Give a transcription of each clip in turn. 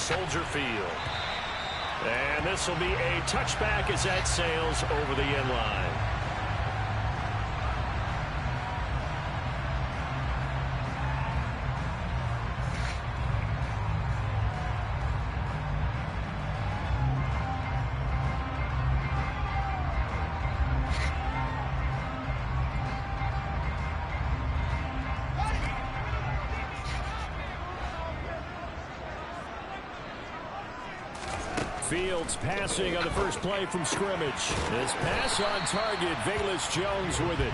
Soldier Field. And this will be a touchback as that sails over the end line. Fields passing on the first play from scrimmage. His pass on target. Velus Jones with it.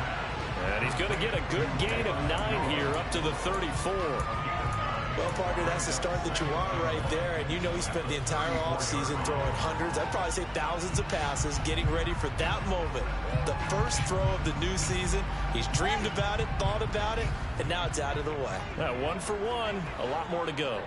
And he's going to get a good gain of 9 here up to the 34. Well, partner, that's the start that you want right there. And you know he spent the entire offseason throwing hundreds, I'd probably say thousands of passes, getting ready for that moment. The first throw of the new season. He's dreamed about it, thought about it, and now it's out of the way. 1 for 1. A lot more to go.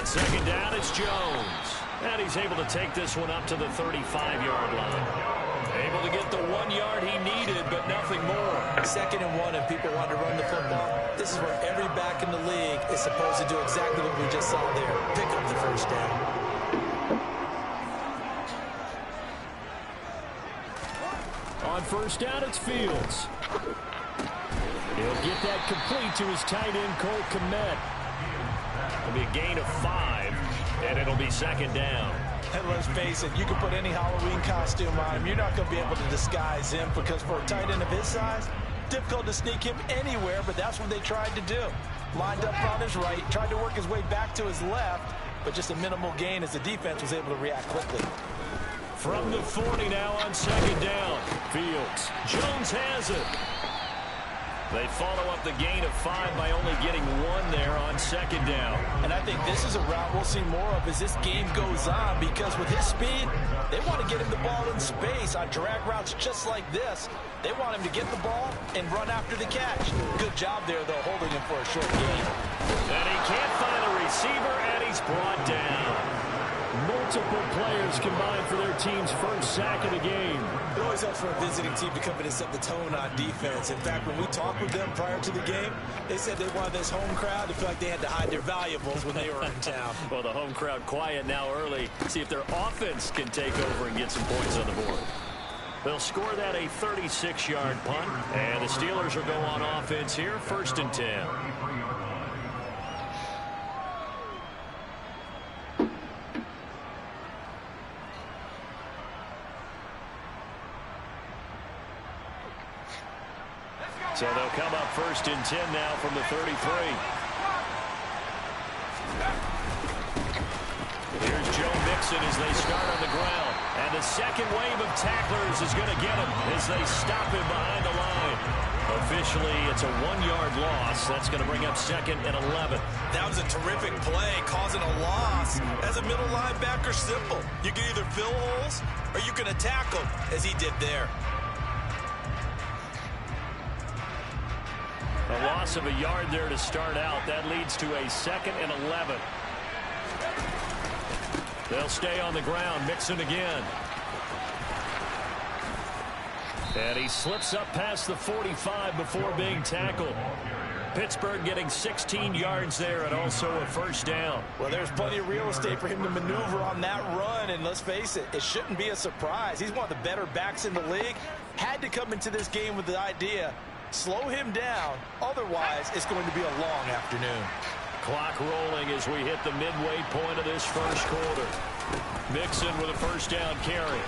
Second down, it's Jones. And he's able to take this one up to the 35-yard line. Able to get the 1 yard he needed, but nothing more. 2nd and 1, and people want to run the football. This is where every back in the league is supposed to do exactly what we just saw there. Pick up the first down. On first down, it's Fields. He'll get that complete to his tight end, Cole Kmet. It'll be a gain of 5, and it'll be 2nd down. And let's face it, you can put any Halloween costume on him. You're not going to be able to disguise him because for a tight end of his size, difficult to sneak him anywhere, but that's what they tried to do. Lined up on his right, tried to work his way back to his left, but just a minimal gain as the defense was able to react quickly. From the 40 now on 2nd down. Fields. Jones has it. They follow up the gain of 5 by only getting 1 there on 2nd down. And I think this is a route we'll see more of as this game goes on because with his speed, they want to get him the ball in space on drag routes just like this. They want him to get the ball and run after the catch. Good job there, though, holding him for a short gain. And he can't find a receiver, and he's brought down. Multiple players combined for their team's first sack of the game. It always helps for a visiting team to come in and set the tone on defense. In fact, when we talked with them prior to the game, they said they wanted this home crowd to feel like they had to hide their valuables when they were in town. Well, the home crowd quiet now early. See if their offense can take over and get some points on the board. They'll score that a 36-yard punt, and the Steelers will go on offense here, 1st and 10. So they'll come up 1st and 10 now from the 33. Here's Joe Mixon as they start on the ground. And the second wave of tacklers is going to get him as they stop him behind the line. Officially, it's a 1-yard loss. That's going to bring up 2nd and 11. That was a terrific play, causing a loss. As a middle linebacker, simple. You can either fill holes or you can attack them, as he did there. A loss of a yard there to start out. That leads to a 2nd and 11. They'll stay on the ground. Mixon again. And he slips up past the 45 before being tackled. Pittsburgh getting 16 yards there and also a 1st down. Well, there's plenty of real estate for him to maneuver on that run, and let's face it, it shouldn't be a surprise. He's one of the better backs in the league. Had to come into this game with the idea, slow him down, otherwise it's going to be a long afternoon. Clock rolling as we hit the midway point of this first quarter. Mixon with a 1st down carry.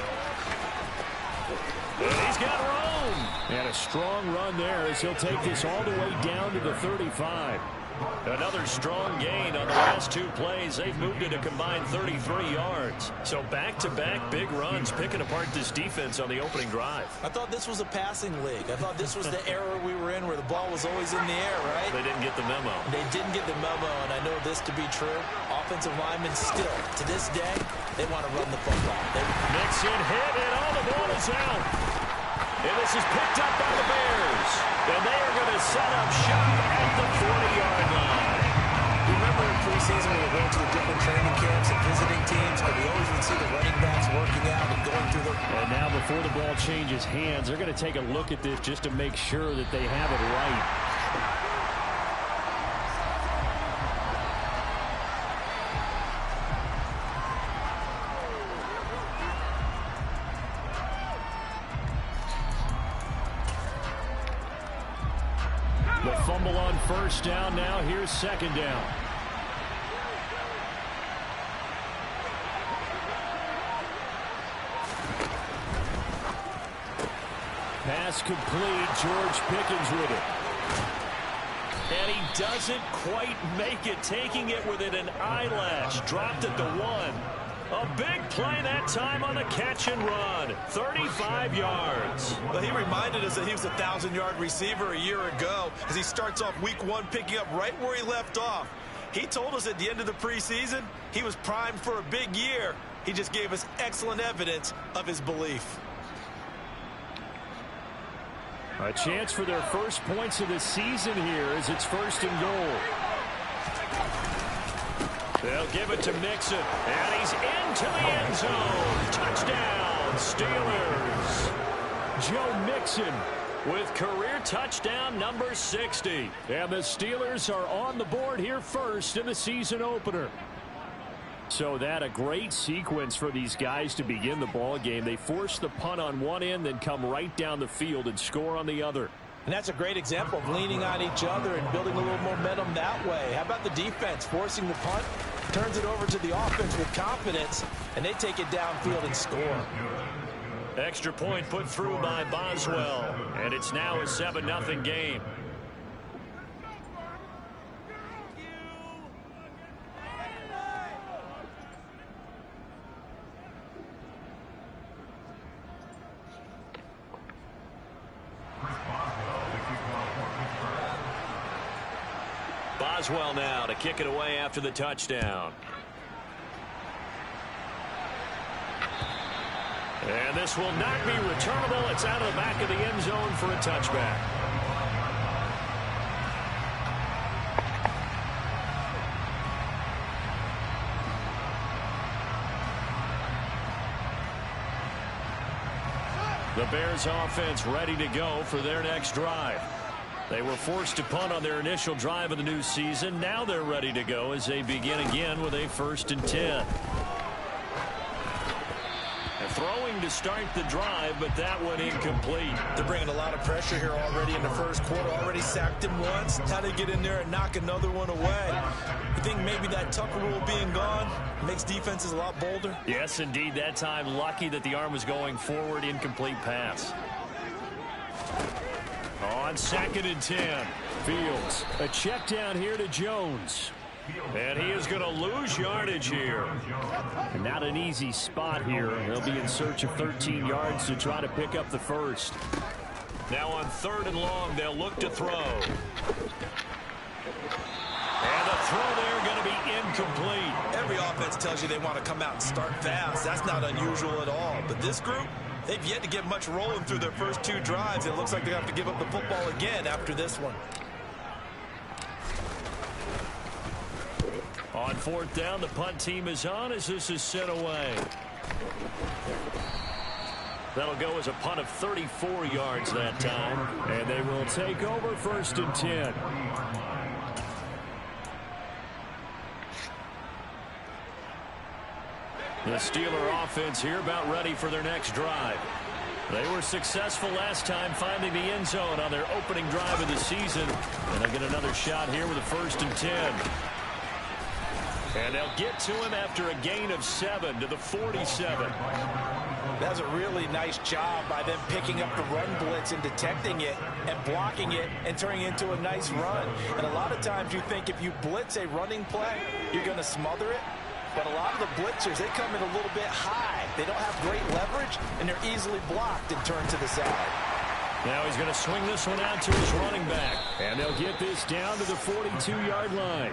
And he's got room. And a strong run there as he'll take this all the way down to the 35. Another strong gain on the last 2 plays. They've moved it a combined 33 yards. So back-to-back big runs, picking apart this defense on the opening drive. I thought this was a passing league. I thought this was the era we were in where the ball was always in the air, right? They didn't get the memo. They didn't get the memo, and I know this to be true. Offensive linemen still, to this day, they want to run the football. Mixon hit, and all the ball is out. And this is picked up by the Bears. And they are going to set up shop at the 40-yard And now before the ball changes hands, they're going to take a look at this just to make sure that they have it right. The fumble on first down now. Here's second down. Pass complete. George Pickens with it. And he doesn't quite make it, taking it within an eyelash. Dropped at the 1. A big play that time on the catch and run. 35 yards. Well, he reminded us that he was a 1,000-yard receiver a year ago as he starts off week 1 picking up right where he left off. He told us at the end of the preseason he was primed for a big year. He just gave us excellent evidence of his belief. A chance for their first points of the season here as it's 1st and goal. They'll give it to Mixon, and he's into the end zone. Touchdown, Steelers. Joe Mixon with career touchdown number 60. And the Steelers are on the board here first in the season opener. So that a great sequence for these guys to begin the ball game. They force the punt on one end, then come right down the field and score on the other. And that's a great example of leaning on each other and building a little momentum that way. How about the defense forcing the punt, turns it over to the offense with confidence, and they take it downfield and score. Extra point put through by Boswell, and it's now a 7-0 game. Boswell now to kick it away after the touchdown. And this will not be returnable. It's out of the back of the end zone for a touchback. The Bears offense ready to go for their next drive. They were forced to punt on their initial drive of the new season. Now they're ready to go as they begin again with a 1st and 10. And throwing to start the drive, but that one incomplete. They're bringing a lot of pressure here already in the first quarter. Already sacked him once. How to get in there and knock another one away. You think maybe that Tucker rule being gone makes defenses a lot bolder? Yes, indeed. That time, lucky that the arm was going forward. Incomplete pass. On 2nd and 10, Fields. A check down here to Jones. And he is going to lose yardage here. And not an easy spot here. They'll be in search of 13 yards to try to pick up the first. Now on 3rd and long, they'll look to throw. And the throw there going to be incomplete. Every offense tells you they want to come out and start fast. That's not unusual at all. But this group, they've yet to get much rolling through their first 2 drives. It looks like they have to give up the football again after this one. On 4th down, the punt team is on as this is sent away. That'll go as a punt of 34 yards that time. And they will take over 1st and 10. The Steeler offense here about ready for their next drive. They were successful last time finding the end zone on their opening drive of the season. And they'll get another shot here with a 1st and 10. And they'll get to him after a gain of 7 to the 47. That's a really nice job by them picking up the run blitz and detecting it and blocking it and turning it into a nice run. And a lot of times you think if you blitz a running play, you're going to smother it. But a lot of the blitzers, they come in a little bit high. They don't have great leverage, and they're easily blocked and turned to the side. Now he's going to swing this one out to his running back. And they'll get this down to the 42-yard line.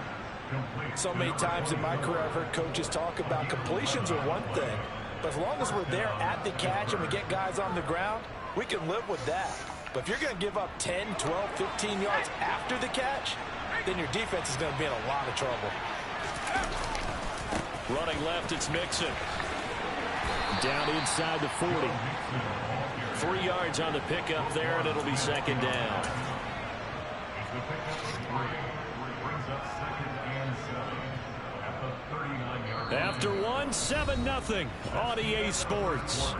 So many times in my career, I've heard coaches talk about completions are one thing. But as long as we're there at the catch and we get guys on the ground, we can live with that. But if you're going to give up 10, 12, 15 yards after the catch, then your defense is going to be in a lot of trouble. Running left, it's Mixon. Down inside the 40. 3 yards on the pickup there, and it'll be second down. After 1, 7-0 on EA Sports.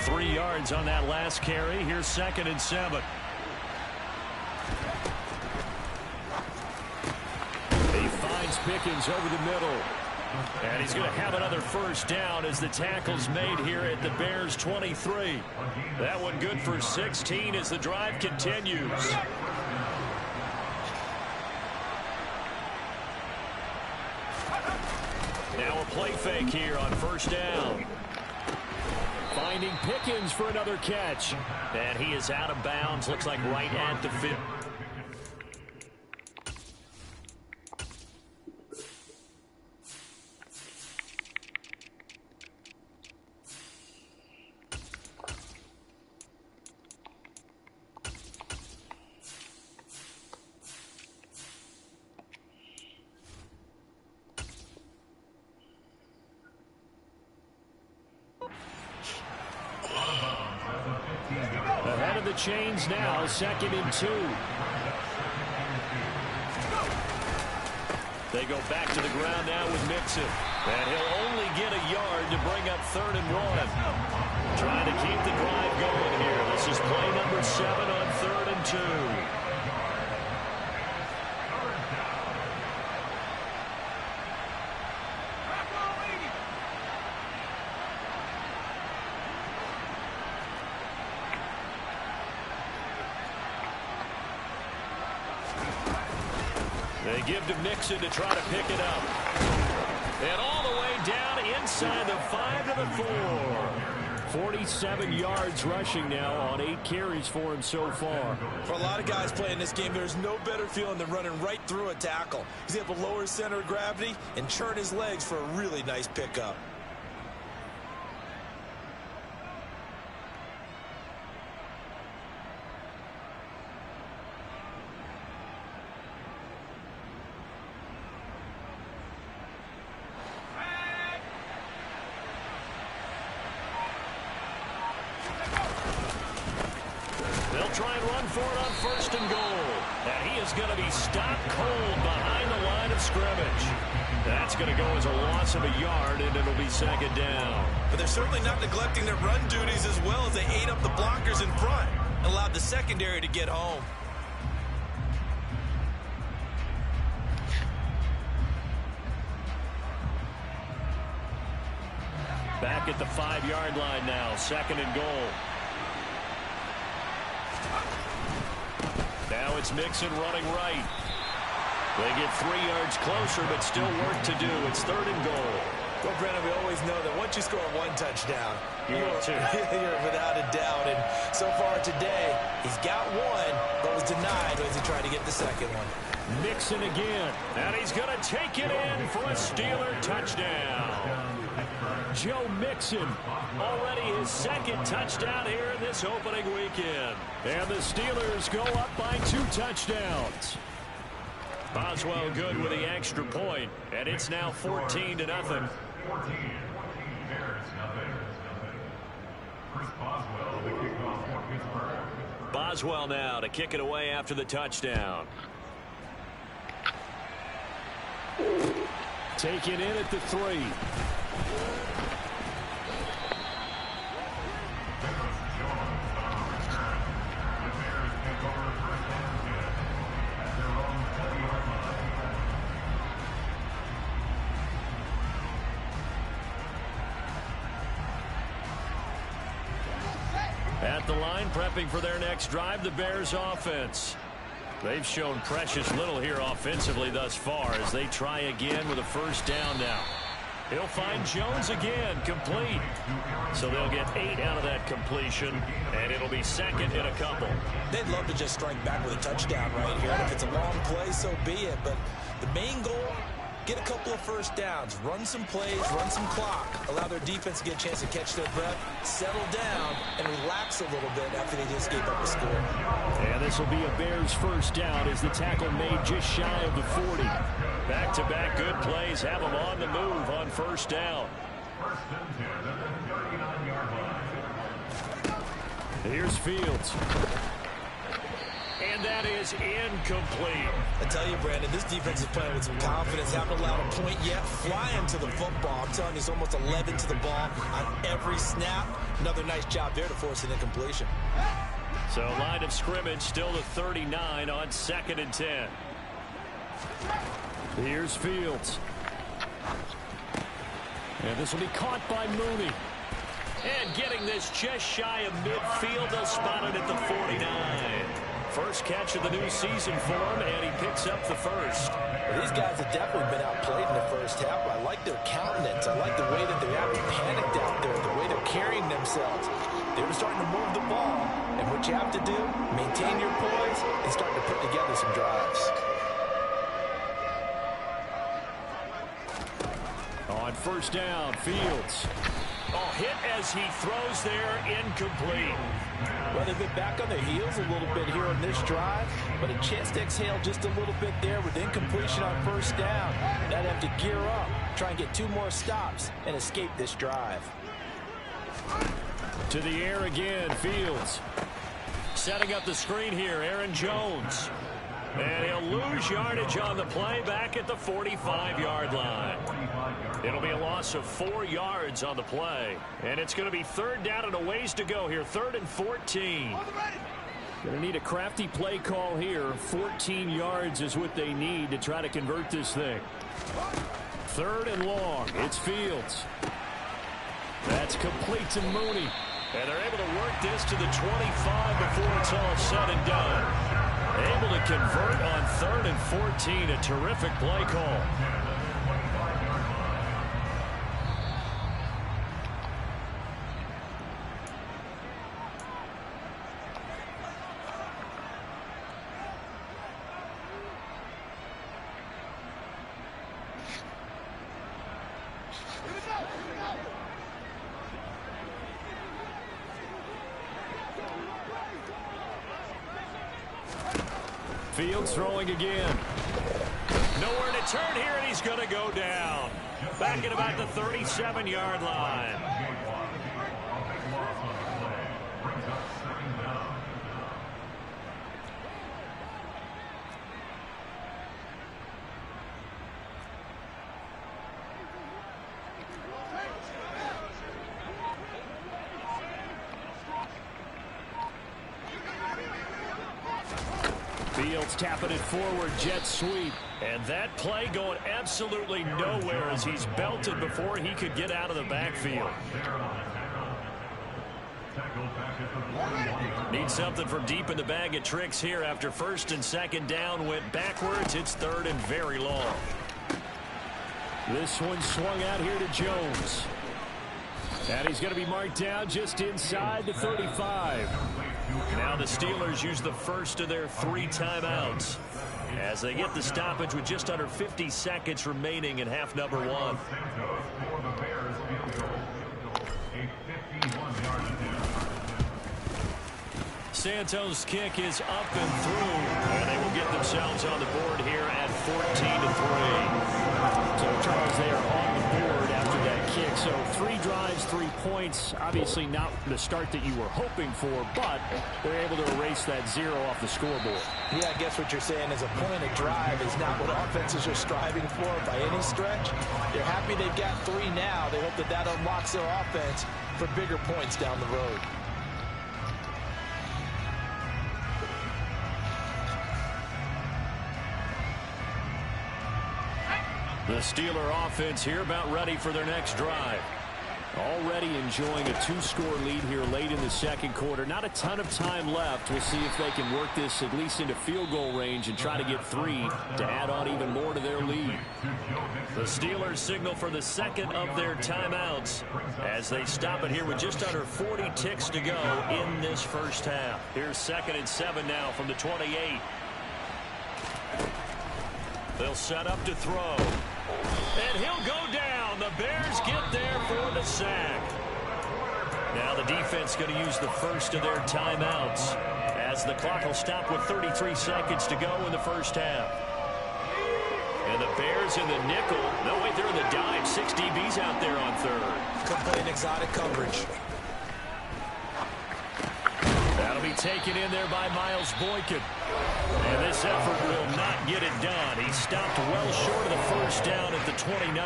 3 yards on that last carry. Here's 2nd and 7. He finds Pickens over the middle. And he's going to have another first down as the tackle's made here at the Bears 23. That one good for 16 as the drive continues. Now a play fake here on first down. Finding Pickens for another catch. And he is out of bounds. Looks like right at the 50. Ahead of the chains now, 2nd and 2. They go back to the ground now with Mixon. And he'll only get a yard to bring up 3rd and 1. Trying to keep the drive going here. This is play number 7 on 3rd and 2. They give to Mixon to try to pick it up. And all the way down inside the 5 to the 4. 47 yards rushing now on 8 carries for him so far. For a lot of guys playing this game, there's no better feeling than running right through a tackle. He's able to lower his center of gravity and churn his legs for a really nice pickup. Try and run for it on 1st and goal. And he is going to be stopped cold behind the line of scrimmage. That's going to go as a loss of a yard, and it'll be 2nd down. But they're certainly not neglecting their run duties as well as they ate up the blockers in front and allowed the secondary to get home. Back at the 5-yard line now, 2nd and goal. Now it's Mixon running right. They get 3 yards closer, but still work to do. It's 3rd and goal. Well, Brennan, we always know that once you score 1 touchdown, you're without a doubt. And so far today, he's got 1, but was denied as he tried to get the 2nd one. Mixon again, and he's going to take it in for a Steeler touchdown. Joe Mixon, already his 2nd touchdown here in this opening weekend. And the Steelers go up by 2 touchdowns. Boswell good with the extra point, and it's now 14-0. Boswell now to kick it away after the touchdown. Taken in at the 3. At the line, prepping for their next drive, the Bears offense. They've shown precious little here offensively thus far as they try again with a 1st down now. He'll find Jones again, complete. So they'll get 8 out of that completion, and it'll be 2nd in a couple. They'd love to just strike back with a touchdown right here. And if it's a long play, so be it. But the main goal get a couple of first downs, run some plays, run some clock, allow their defense to get a chance to catch their breath, settle down, and relax a little bit after they just gave up a score. And this will be a Bears first down as the tackle made just shy of the 40. Back-to-back good plays have them on the move on first down. Here's Fields. And that is incomplete. I tell you, Brandon, this defense is playing with some confidence. Haven't allowed a point yet. Flying to the football. I'm telling you, it's almost 11 to the ball on every snap. Another nice job there to force an incompletion. So line of scrimmage still to 39 on 2nd and 10. Here's Fields. And this will be caught by Mooney. And getting this just shy of midfield, they'll spot it at the 49. First catch of the new season for him, and he picks up the first. Well, these guys have definitely been outplayed in the first half. I like their countenance. I like the way that they're having panicked out there, the way they're carrying themselves. They were starting to move the ball, and what you have to do, maintain your poise and start to put together some drives. On first down, Fields. Oh, hit as he throws there, incomplete. Well, they've been back on their heels a little bit here on this drive, but a chance to exhale just a little bit there with incompletion on first down. Now they have to gear up, try and get 2 more stops, and escape this drive. To the air again, Fields. Setting up the screen here, Aaron Jones. And he'll lose yardage on the play back at the 45-yard line. It'll be a loss of 4 yards on the play. And it's going to be 3rd down and a ways to go here. 3rd and 14. Going to need a crafty play call here. 14 yards is what they need to try to convert this thing. 3rd and long. It's Fields. That's complete to Mooney. And they're able to work this to the 25 before it's all said and done. Able to convert on 3rd and 14. A terrific play call. Fields throwing again. Nowhere to turn here, and he's going to go down. Back at about the 37-yard line. Fields tapping it forward, jet sweep. And that play going absolutely nowhere as he's belted before he could get out of the backfield. Need something from deep in the bag of tricks here after 1st and 2nd down went backwards. It's 3rd and very long. This one swung out here to Jones. And he's going to be marked down just inside the 35. Now the Steelers use the first of their 3 timeouts as they get the stoppage with just under 50 seconds remaining in half number 1. Santos' kick is up and through, and they will get themselves on the board here at 14-3. So, Charles, they are on the board after that kick. So 3 drives, 3 points. Obviously not the start that you were hoping for, but they're able to erase that 0 off the scoreboard. Yeah, I guess what you're saying is a point of drive is not what offenses are striving for by any stretch. They're happy they've got 3 now. They hope that that unlocks their offense for bigger points down the road. The Steeler offense here about ready for their next drive. Already enjoying a 2-score lead here late in the 2nd quarter. Not a ton of time left. We'll see if they can work this at least into field goal range and try to get 3 to add on even more to their lead. The Steelers signal for the 2nd of their timeouts as they stop it here with just under 40 ticks to go in this first half. Here's 2nd and 7 now from the 28. They'll set up to throw. And he'll go down. The Bears get there for the sack. Now the defense going to use the first of their timeouts as the clock will stop with 33 seconds to go in the first half. And the Bears in the nickel. No, wait, they're in the dime. 6 DBs out there on third. Complete exotic coverage. That'll be taken in there by Miles Boykin. And this effort will not get it done. He stopped well short of the first down at the 29.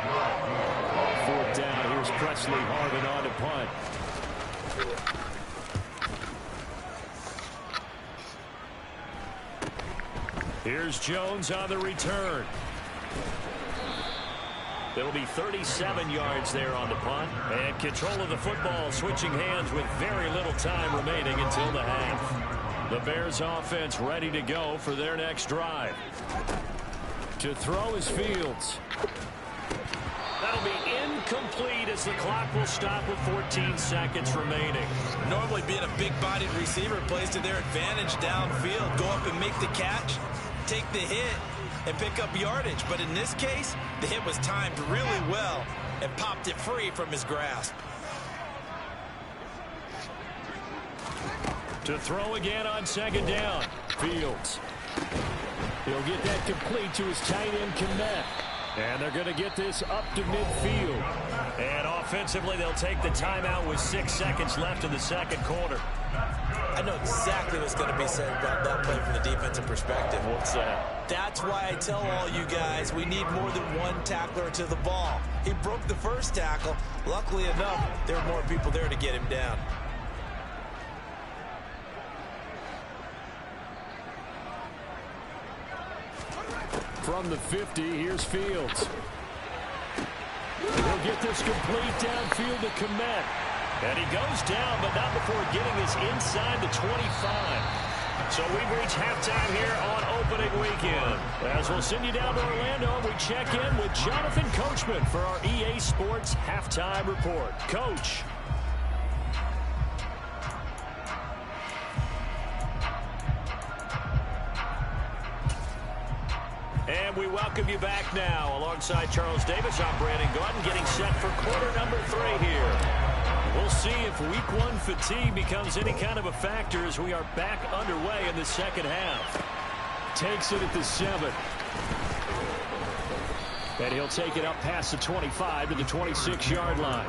On fourth down, here's Presley Harvin on to punt. Here's Jones on the return. It'll be 37 yards there on the punt. And control of the football switching hands with very little time remaining until the half. The Bears offense ready to go for their next drive. To throw is Fields. That'll be incomplete as the clock will stop with 14 seconds remaining. Normally being a big-bodied receiver plays to their advantage downfield. Go up and make the catch, take the hit, and pick up yardage. But in this case, the hit was timed really well and popped it free from his grasp. To throw again on second down. Fields. He'll get that complete to his tight end, Kmet. And they're going to get this up to midfield. And offensively, they'll take the timeout with 6 seconds left in the second quarter. I know exactly what's going to be said about that play from the defensive perspective. What's that? That's why I tell all you guys we need more than one tackler to the ball. He broke the first tackle. Luckily enough, there were more people there to get him down. From the 50, here's Fields. He'll get this complete downfield to Kmet. And he goes down, but not before getting this inside the 25. So we've reached halftime here on opening weekend. As we'll send you down to Orlando, we check in with Jonathan Coachman for our EA Sports Halftime Report. Coach. And we welcome you back now. Alongside Charles Davis, I'm Brandon Gaudin, getting set for quarter number 3 here. We'll see if week 1 fatigue becomes any kind of a factor as we are back underway in the second half. Takes it at the 7. And he'll take it up past the 25 to the 26-yard line.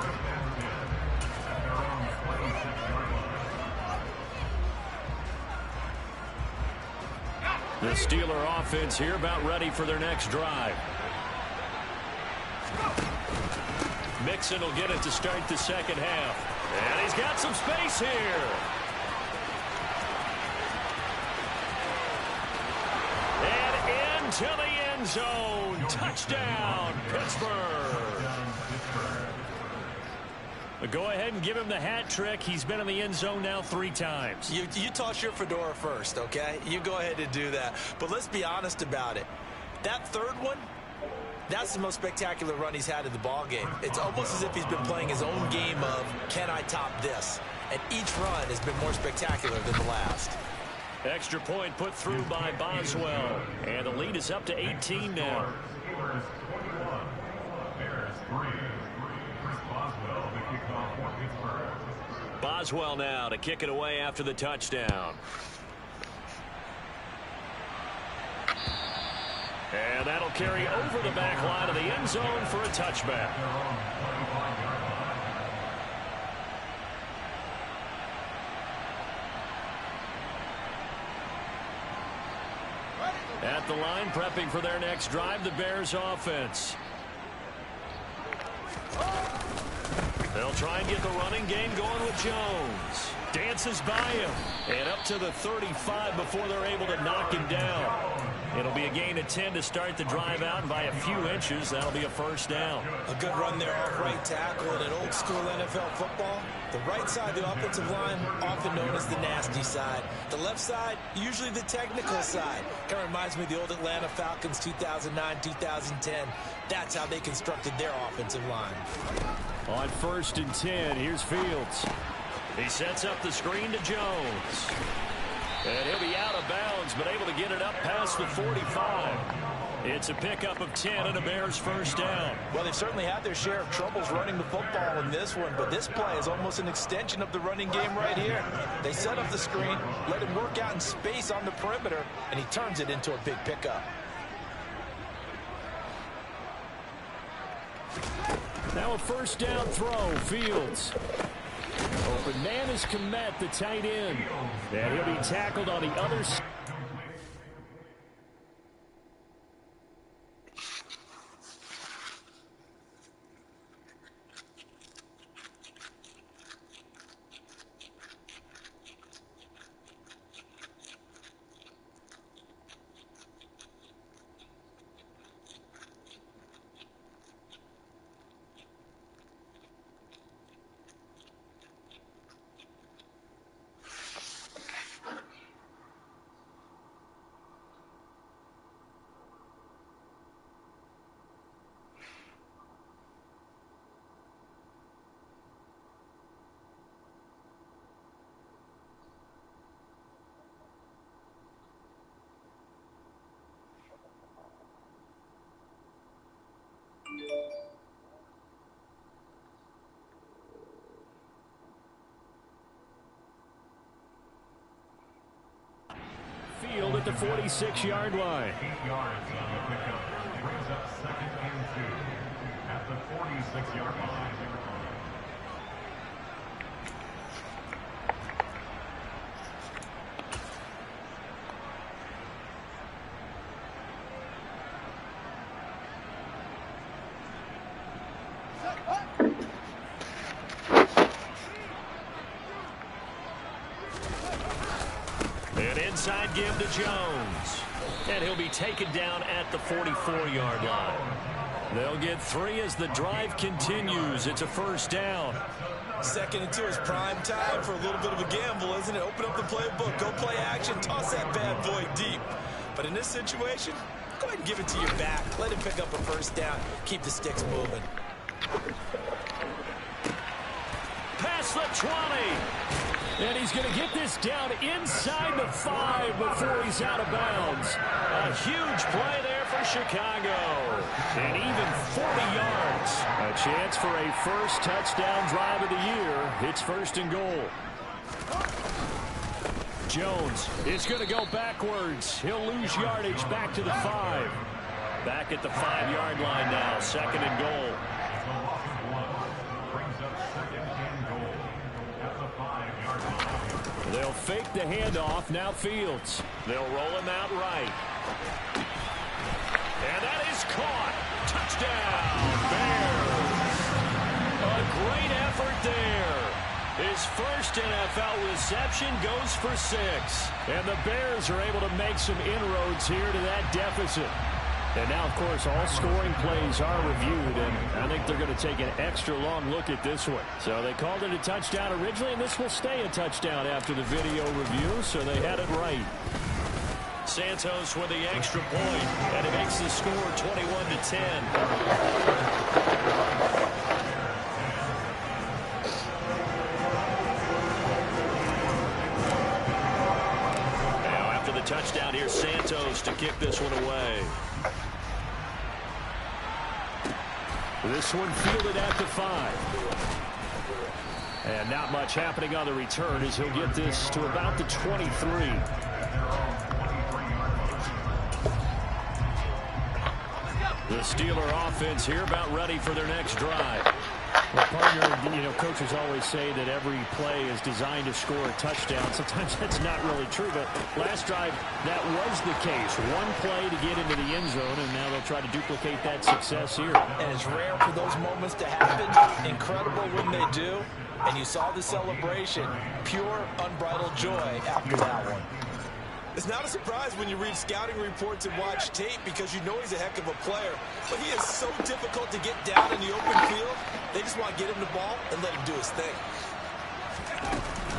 The Steeler offense here about ready for their next drive. Mixon will get it to start the second half. And he's got some space here. And into the end zone. Touchdown, Pittsburgh. Go ahead and give him the hat trick. He's been in the end zone now 3 times. You toss your fedora first, okay? You go ahead and do that. But let's be honest about it. That third one, that's the most spectacular run he's had in the ballgame. It's almost as if he's been playing his own game of, can I top this? And each run has been more spectacular than the last. Extra point put through by Boswell. And the lead is up to 18 now. Boswell now to kick it away after the touchdown. And that'll carry over the back line of the end zone for a touchback. At the line, prepping for their next drive, the Bears offense. They'll try and get the running game going with Jones. Dances by him. And up to the 35 before they're able to knock him down. It'll be a gain of 10 to start the drive out, and by a few inches, that'll be a first down. A good run there off right tackle in an old school NFL football. The right side of the offensive line, often known as the nasty side. The left side, usually the technical side. Kind of reminds me of the old Atlanta Falcons 2009, 2010. That's how they constructed their offensive line. On 1st and 10, here's Fields. He sets up the screen to Jones. And he'll be out of bounds, but able to get it up past the 45. It's a pickup of 10 and a Bears first down. Well, they've certainly had their share of troubles running the football in this one, but this play is almost an extension of the running game right here. They set up the screen, let him work out in space on the perimeter, and he turns it into a big pickup. Now a first down throw, Fields. Open man is Kmet, the tight end. And he'll be tackled on the other side. Field at the 46-yard line. 8 yards on the pickup. Brings up 2nd and 2 at the 46-yard line. Inside give to Jones. And he'll be taken down at the 44-yard line. They'll get 3 as the drive continues. It's a first down. 2nd and 2 is prime time for a little bit of a gamble, isn't it? Open up the playbook, go play action, toss that bad boy deep. But in this situation, go ahead and give it to your back. Let him pick up a first down. Keep the sticks moving. Past the 20. And he's going to get this down inside the 5 before he's out of bounds. A huge play there for Chicago. And even 40 yards. A chance for a first touchdown drive of the year. It's 1st and goal. Jones is going to go backwards. He'll lose yardage back to the 5. Back at the 5-yard line now. 2nd and goal. They'll fake the handoff. Now Fields. They'll roll him out right. And that is caught. Touchdown, Bears. A great effort there. His first NFL reception goes for 6. And the Bears are able to make some inroads here to that deficit. And now, of course, all scoring plays are reviewed, and I think they're going to take an extra long look at this one. So they called it a touchdown originally, and this will stay a touchdown after the video review, so they had it right. Santos with the extra point, and it makes the score 21-10. Now, after the touchdown, here's Santos to kick this one away. This one fielded at the 5. And not much happening on the return as he'll get this to about the 23. The Steeler offense here about ready for their next drive. Well, partner, coaches always say that every play is designed to score a touchdown. Sometimes that's not really true, but last drive, that was the case. One play to get into the end zone, and now they'll try to duplicate that success here. And it's rare for those moments to happen. Incredible when they do. And you saw the celebration. Pure, unbridled joy after that one. It's not a surprise when you read scouting reports and watch tape because you know he's a heck of a player. But he is so difficult to get down in the open field. They just want to get him the ball and let him do his thing.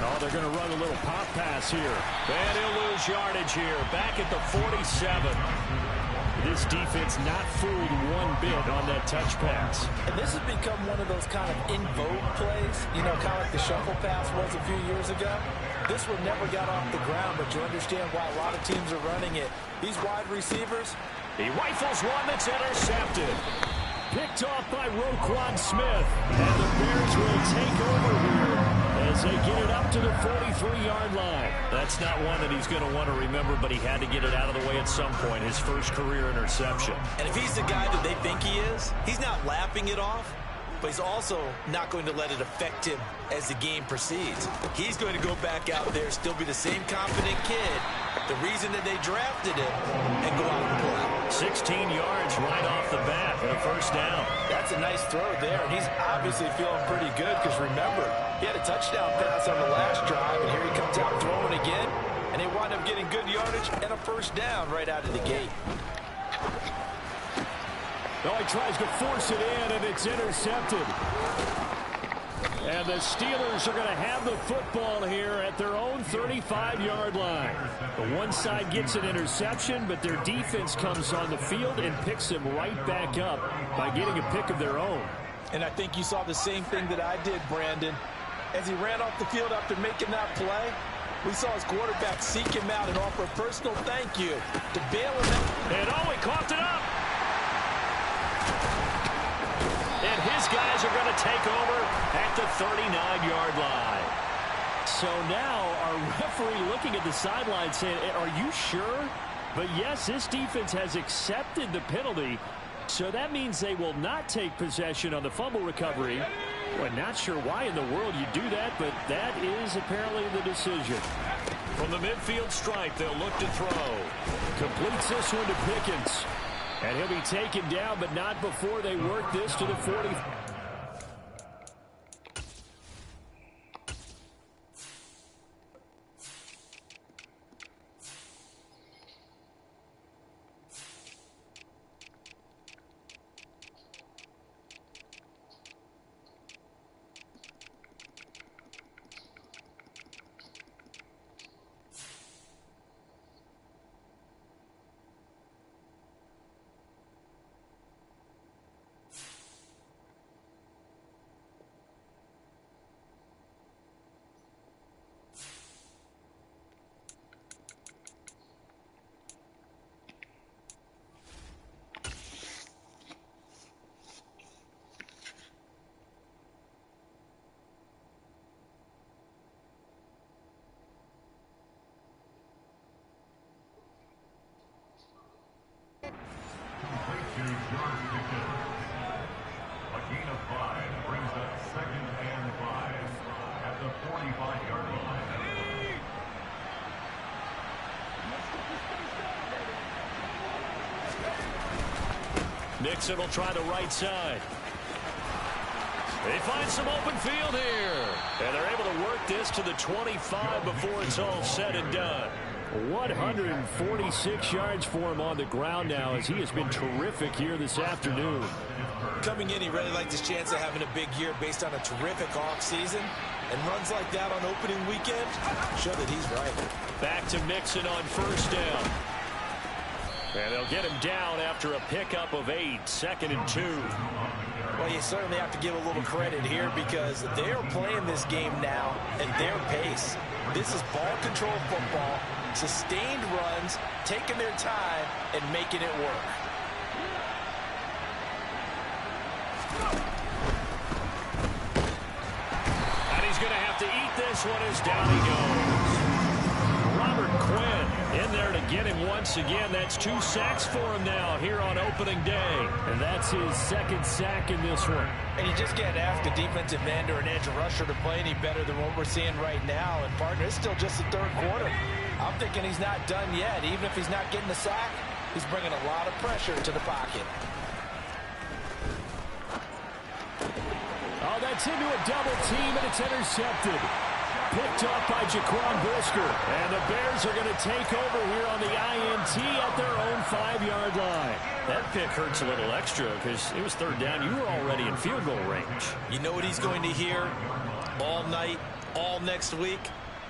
Oh, they're going to run a little pop pass here. And he'll lose yardage here. Back at the 47. This defense not fooled one bit on that touch pass. And this has become one of those kind of in vogue plays, kind of like the shuffle pass was a few years ago. This one never got off the ground, but you understand why a lot of teams are running it. These wide receivers. He rifles one that's intercepted. Picked off by Roquan Smith. And the Bears will take over here as they get it up to the 43-yard line. That's not one that he's going to want to remember, but he had to get it out of the way at some point, his first career interception. And if he's the guy that they think he is, he's not laughing it off, but he's also not going to let it affect him as the game proceeds. He's going to go back out there, still be the same confident kid, the reason that they drafted him, and go out and play. 16 yards right off the bat and a first down. That's a nice throw there, and he's obviously feeling pretty good because, remember, he had a touchdown pass on the last drive, and here he comes out throwing again, and they wind up getting good yardage and a first down right out of the gate. Oh, he tries to force it in, and it's intercepted. And the Steelers are going to have the football here at their own 35-yard line. The one side gets an interception, but their defense comes on the field and picks them right back up by getting a pick of their own. And I think you saw the same thing that I did, Brandon. As he ran off the field after making that play, we saw his quarterback seek him out and offer a personal thank you to bail him out. And oh, he coughed it up. And his guys are going to take over at the 39-yard line. So now our referee looking at the sideline saying, are you sure? But yes, this defense has accepted the penalty. So that means they will not take possession on the fumble recovery. Well, not sure why in the world you do that, but that is apparently the decision. From the midfield stripe, they'll look to throw. Completes this one to Pickens. And he'll be taken down, but not before they work this to the 40. Nixon will try the right side. They find some open field here. And they're able to work this to the 25 before it's all said and done. 146 yards for him on the ground now as he has been terrific here this afternoon. Coming in, he really liked his chance of having a big year based on a terrific offseason. And runs like that on opening weekend show that he's right. Back to Mixon on first down. And they'll get him down after a pickup of 8, 2nd and 2. Well, you certainly have to give a little credit here because they are playing this game now at their pace. This is ball control football, sustained runs, taking their time, and making it work. And he's going to have to eat this one as down he goes. Robert Quinn in there to get him once again. That's 2 sacks for him now here on opening day. And that's his 2nd sack in this one. And you just can't ask a defensive end or an edge rusher to play any better than what we're seeing right now. And, partner, it's still just the 3rd quarter. I'm thinking he's not done yet. Even if he's not getting the sack, he's bringing a lot of pressure to the pocket. Oh, that's into a double team, and it's intercepted. Picked off by Jaquan Brisker. And the Bears are going to take over here on the INT at their own 5-yard line. That pick hurts a little extra because it was 3rd down. You were already in field goal range. You know what he's going to hear all night, all next week?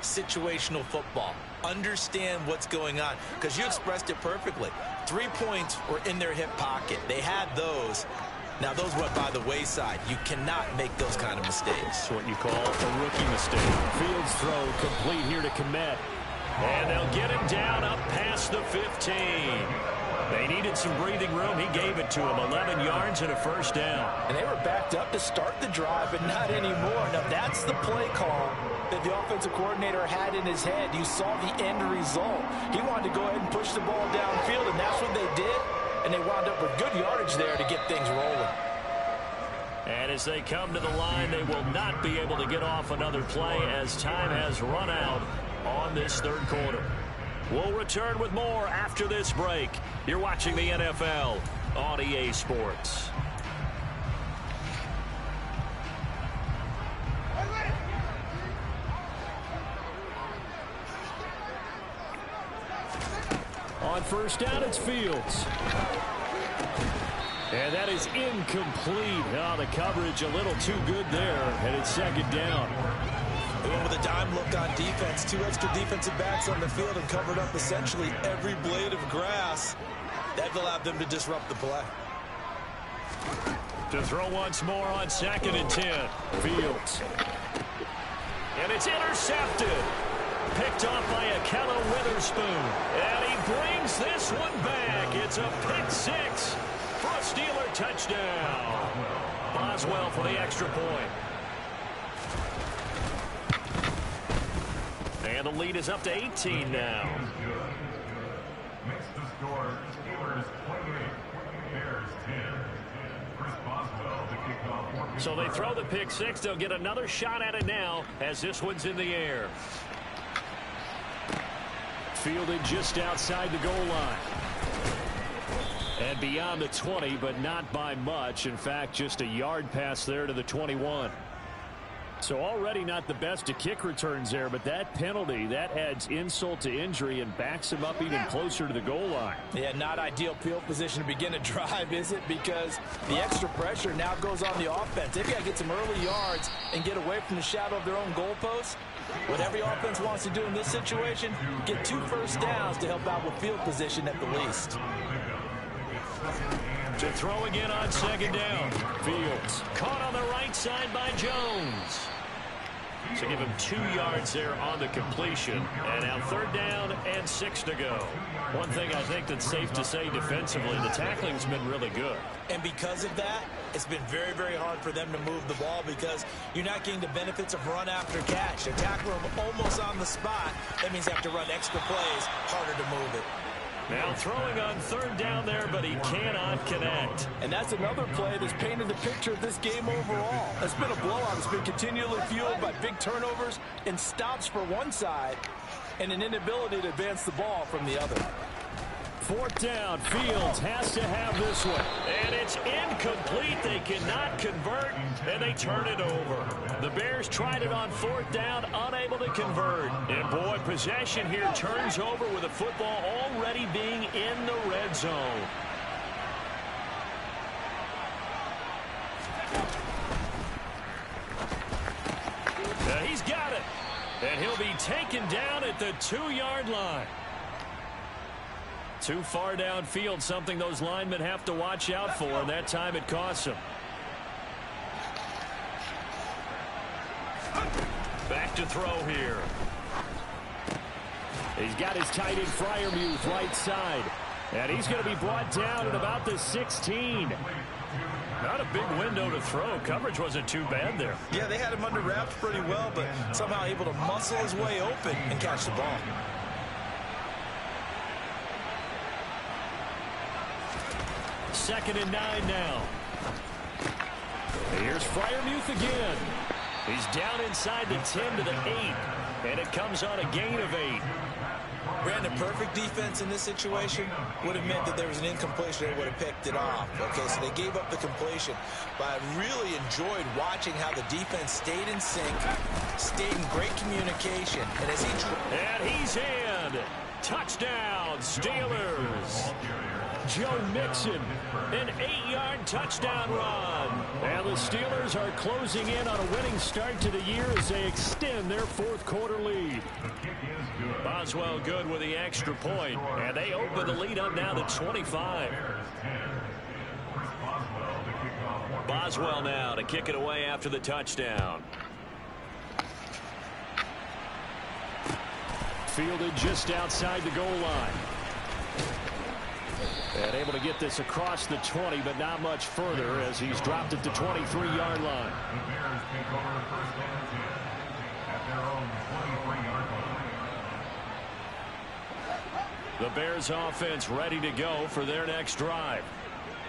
Situational football. Understand what's going on because you expressed it perfectly. 3 points were in their hip pocket. They had those. Now, those went by the wayside. You cannot make those kind of mistakes. It's what you call a rookie mistake. Fields throw complete here to Kmet. And they'll get him down up past the 15. They needed some breathing room. He gave it to him. 11 yards and a first down. And they were backed up to start the drive, but not anymore. Now, that's the play call that the offensive coordinator had in his head. You saw the end result. He wanted to go ahead and push the ball downfield, and that's what they did. And they wound up with good yardage there to get things rolling. And as they come to the line, they will not be able to get off another play as time has run out on this third quarter. We'll return with more after this break. You're watching the NFL on EA Sports. On first down, it's Fields. And that is incomplete. Oh, the coverage a little too good there, and it's second down. They went with a dime look on defense. 2 extra defensive backs on the field and covered up essentially every blade of grass. That allowed them to disrupt the play. To throw once more on 2nd and 10. Fields. And it's intercepted. Picked off by Ahkello Witherspoon. And he brings this one back. It's a pick 6 for a Steeler touchdown. Boswell for the extra point. And the lead is up to 18 now. Makes the score Steelers 28, Bears 10. Chris Boswell, the kickoff. So they throw the pick 6. They'll get another shot at it now as this one's in the air. Fielded just outside the goal line. And beyond the 20, but not by much. In fact, just a yard pass there to the 21. So already not the best of kick returns there, but that penalty, that adds insult to injury and backs him up even closer to the goal line. Yeah, not ideal field position to begin a drive, is it? Because the extra pressure now goes on the offense. They've got to get some early yards and get away from the shadow of their own goalpost. What every offense wants to do in this situation, get 2 first downs to help out with field position at the least. To throw again on 2nd down. Fields caught on the right side by Jones. So give him 2 yards there on the completion. And now 3rd down and 6 to go. One thing I think that's safe to say defensively, the tackling's been really good. And because of that, it's been very, very hard for them to move the ball because you're not getting the benefits of run after catch. They tackle them almost on the spot. That means they have to run extra plays, harder to move it. Now throwing on 3rd down there, but he cannot connect. And that's another play that's painted the picture of this game overall. It's been a blowout. It's been continually fueled by big turnovers and stops for one side and an inability to advance the ball from the other. 4th down, Fields has to have this one. And it's incomplete. They cannot convert, and they turn it over. The Bears tried it on 4th down, unable to convert. And boy, possession here turns over with the football already being in the red zone. He's got it. And he'll be taken down at the 2-yard line. Too far downfield, something those linemen have to watch out for, and that time it costs them. Back to throw here. He's got his tight end Freiermuth right side. And he's going to be brought down at about the 16. Not a big window to throw. Coverage wasn't too bad there. Yeah, they had him under wraps pretty well, but somehow able to muscle his way open and catch the ball. Second and 9 now. Here's Freiermuth again. He's down inside the 10 to the 8. And it comes on a gain of 8. Brandon, perfect defense in this situation would have meant that there was an incompletion. They would have picked it off. Okay, so they gave up the completion. But I really enjoyed watching how the defense stayed in sync, stayed in great communication. And as he's in. Touchdown, Steelers. Joe Mixon, an 8-yard touchdown run. And the Steelers are closing in on a winning start to the year as they extend their 4th quarter lead. Boswell good with the extra point, and they open the lead up now to 25. Boswell now to kick it away after the touchdown. Fielded just outside the goal line. And able to get this across the 20, but not much further as he's dropped it to 23-yard line. The Bears take over first and 10 at their own 23-yard line. The Bears offense ready to go for their next drive.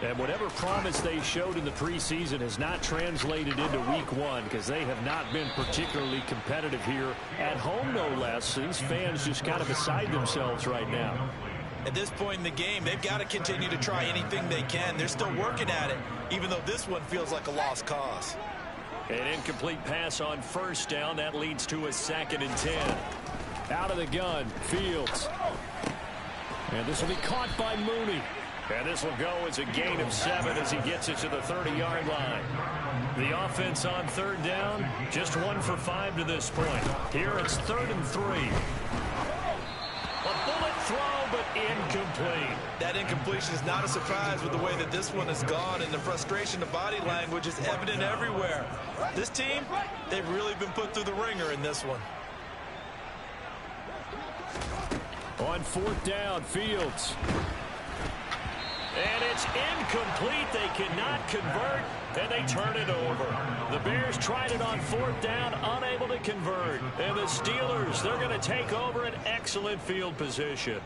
And whatever promise they showed in the preseason has not translated into week one because they have not been particularly competitive here at home, no less. These fans just kind of beside themselves right now. At this point in the game, they've got to continue to try anything they can. They're still working at it, even though this one feels like a lost cause. An incomplete pass on first down. That leads to a 2nd and 10. Out of the gun, Fields. And this will be caught by Mooney. And this will go as a gain of 7 as he gets it to the 30-yard line. The offense on 3rd down, just 1 for 5 to this point. Here it's 3rd and 3. A bullet throw, but incomplete. That incompletion is not a surprise with the way that this one has gone, and the frustration of body language is evident everywhere. This team, they've really been put through the ringer in this one. On 4th down, Fields. And it's incomplete. They cannot convert, and they turn it over. The Bears tried it on 4th down, unable to convert. And the Steelers, they're going to take over an excellent field position.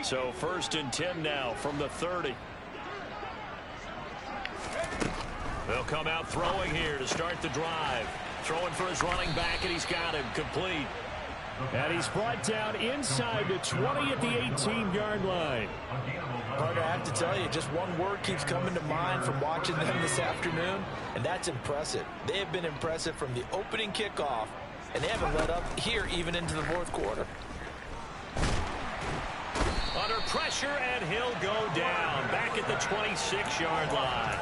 So 1st and 10 now from the 30. They'll come out throwing here to start the drive. Throwing for his running back, and he's got him complete. And he's brought down inside the 20 at the 18-yard line. Partner, I have to tell you, just one word keeps coming to mind from watching them this afternoon, and that's impressive. They have been impressive from the opening kickoff, and they haven't let up here even into the 4th quarter. Under pressure, and he'll go down back at the 26-yard line.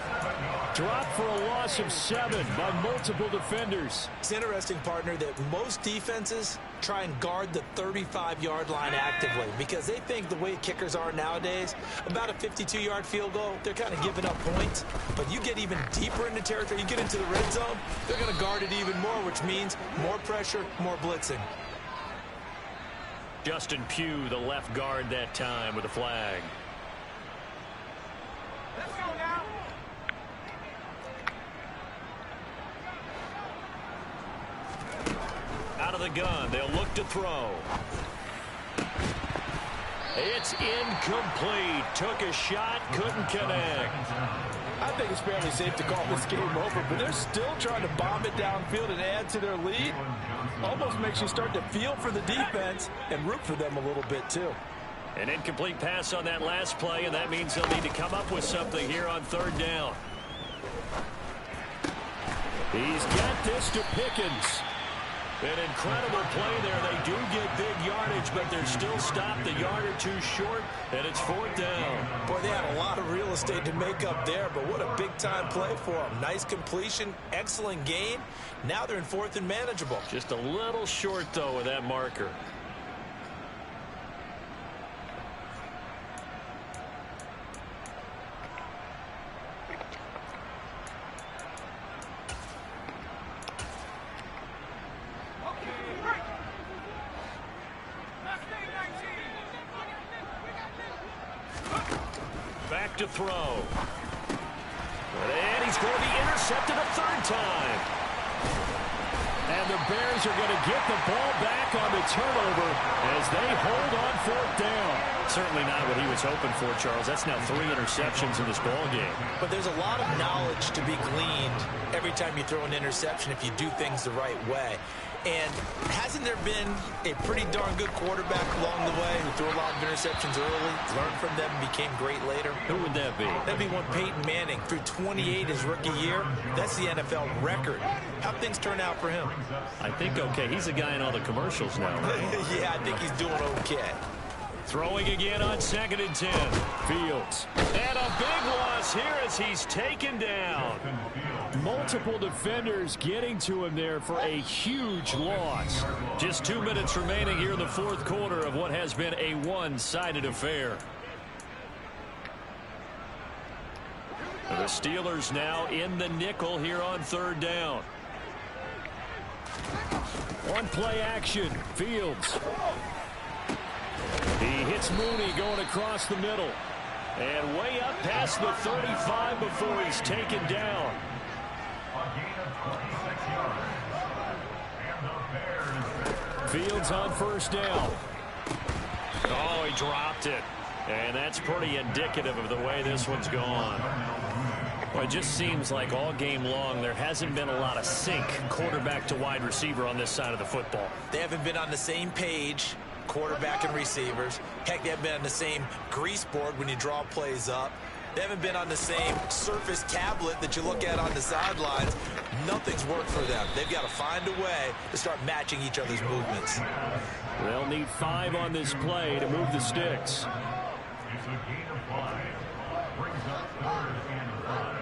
Dropped for a loss of 7 by multiple defenders. It's interesting, partner, that most defenses try and guard the 35-yard line actively because they think the way kickers are nowadays, about a 52-yard field goal, they're kind of giving up points. But you get even deeper into territory, you get into the red zone, they're going to guard it even more, which means more pressure, more blitzing. Justin Pugh, the left guard that time with a flag. Let's go now. Out of the gun, they'll look to throw. It's incomplete. Took a shot, couldn't connect. I think it's fairly safe to call this game over, but they're still trying to bomb it downfield and add to their lead. Almost makes you start to feel for the defense and root for them a little bit, too. An incomplete pass on that last play, and that means they'll need to come up with something here on 3rd down. He's got this to Pickens. An incredible play there. They do get big yardage, but they're still stopped a yard or two short, and it's 4th down. Boy, they had a lot of real estate to make up there, but what a big-time play for them. Nice completion, excellent gain. Now they're in 4th and manageable. Just a little short, though, of that marker. Back to throw. And he's going to be intercepted a 3rd time. And the Bears are going to get the ball back on the turnover as they hold on 4th down. Certainly not what he was hoping for, Charles. That's now 3 interceptions in this ball game. But there's a lot of knowledge to be gleaned every time you throw an interception if you do things the right way. And hasn't there been a pretty darn good quarterback along the way who threw a lot of interceptions early, learned from them, and became great later? Who would that be? That'd be one Peyton Manning. Threw 28 his rookie year. That's the NFL record. How'd things turn out for him? I think okay. He's a guy in all the commercials now, right? Yeah, I think he's doing okay. Throwing again on 2nd and 10. Fields. And a big loss here as he's taken down. Multiple defenders getting to him there for a huge loss. Just 2 minutes remaining here in the 4th quarter of what has been a one-sided affair. The Steelers now in the nickel here on 3rd down. On play action, Fields. He hits Mooney going across the middle. And way up past the 35 before he's taken down. Fields on 1st down. Oh, he dropped it. And that's pretty indicative of the way this one's gone. Well, it just seems like all game long there hasn't been a lot of sync quarterback to wide receiver on this side of the football. They haven't been on the same page, quarterback and receivers. Heck, they haven't been on the same grease board when you draw plays up. They haven't been on the same surface tablet that you look at on the sidelines. Nothing's worked for them. They've got to find a way to start matching each other's movements. They'll need 5 on this play to move the sticks. It's a gain of 5. Brings up 3rd and 5.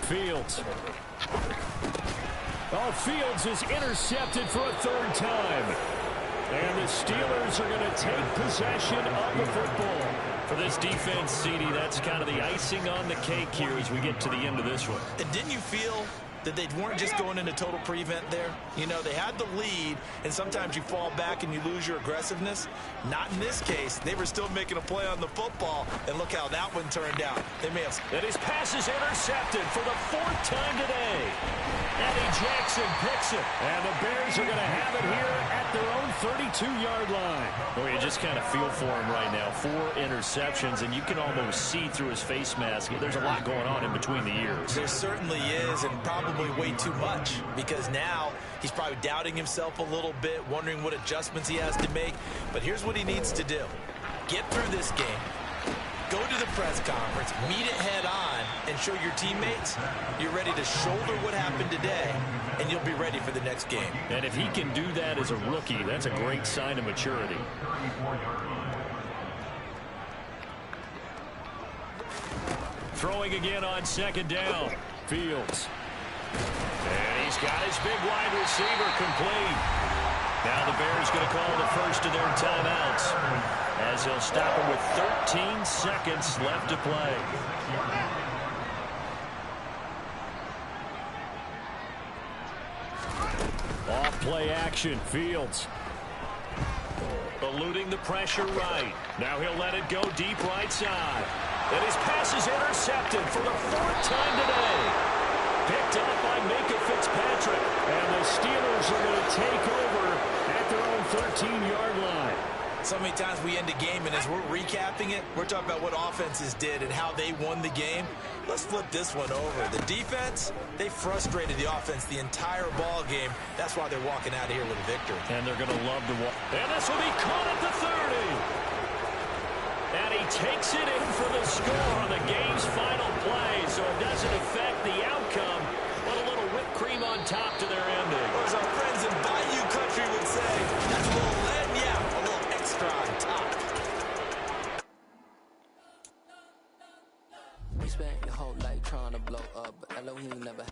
Fields. Oh, Fields is intercepted for a 3rd time. And the Steelers are going to take possession of the football. For this defense, CD, that's kind of the icing on the cake here as we get to the end of this one. And didn't you feel that they weren't just going into total prevent there? You know, they had the lead, and sometimes you fall back and you lose your aggressiveness. Not in this case. They were still making a play on the football, and look how that one turned out. They may have... And his pass is intercepted for the 4th time today. Eddie Jackson picks it, and the Bears are going to have it here at their own 32-yard line. Well, you just kind of feel for him right now. 4 interceptions, and you can almost see through his face mask. There's a lot going on in between the ears. There certainly is, and probably way too much, because now he's probably doubting himself a little bit, wondering what adjustments he has to make. But here's what he needs to do. Get through this game. Go to the press conference, meet it head on, and show your teammates you're ready to shoulder what happened today, and you'll be ready for the next game. And if he can do that as a rookie, that's a great sign of maturity. Throwing again on 2nd down. Fields. And he's got his big wide receiver complete. Now the Bears going to call the first of their timeouts, as he'll stop him with 13 seconds left to play. Off play action, Fields. Eluding the pressure right. Now he'll let it go deep right side. And his pass is intercepted for the 4th time today. Picked up by Minkah Fitzpatrick. And the Steelers are going to take over at their own 13-yard line. So many times we end a game, and as we're recapping it, we're talking about what offenses did and how they won the game. Let's flip this one over. The defense, they frustrated the offense the entire ball game. That's why they're walking out of here with a victory. And they're going to love to walk. And this will be caught at the 30. And he takes it in for the score on the game's final play, so it doesn't affect the outcome, but a little whipped cream on top to their ending. Or as our friends in Bayou Country would say, that's a little lead, yeah, a little extra on top. You spent your whole life trying to blow up, but Elohim never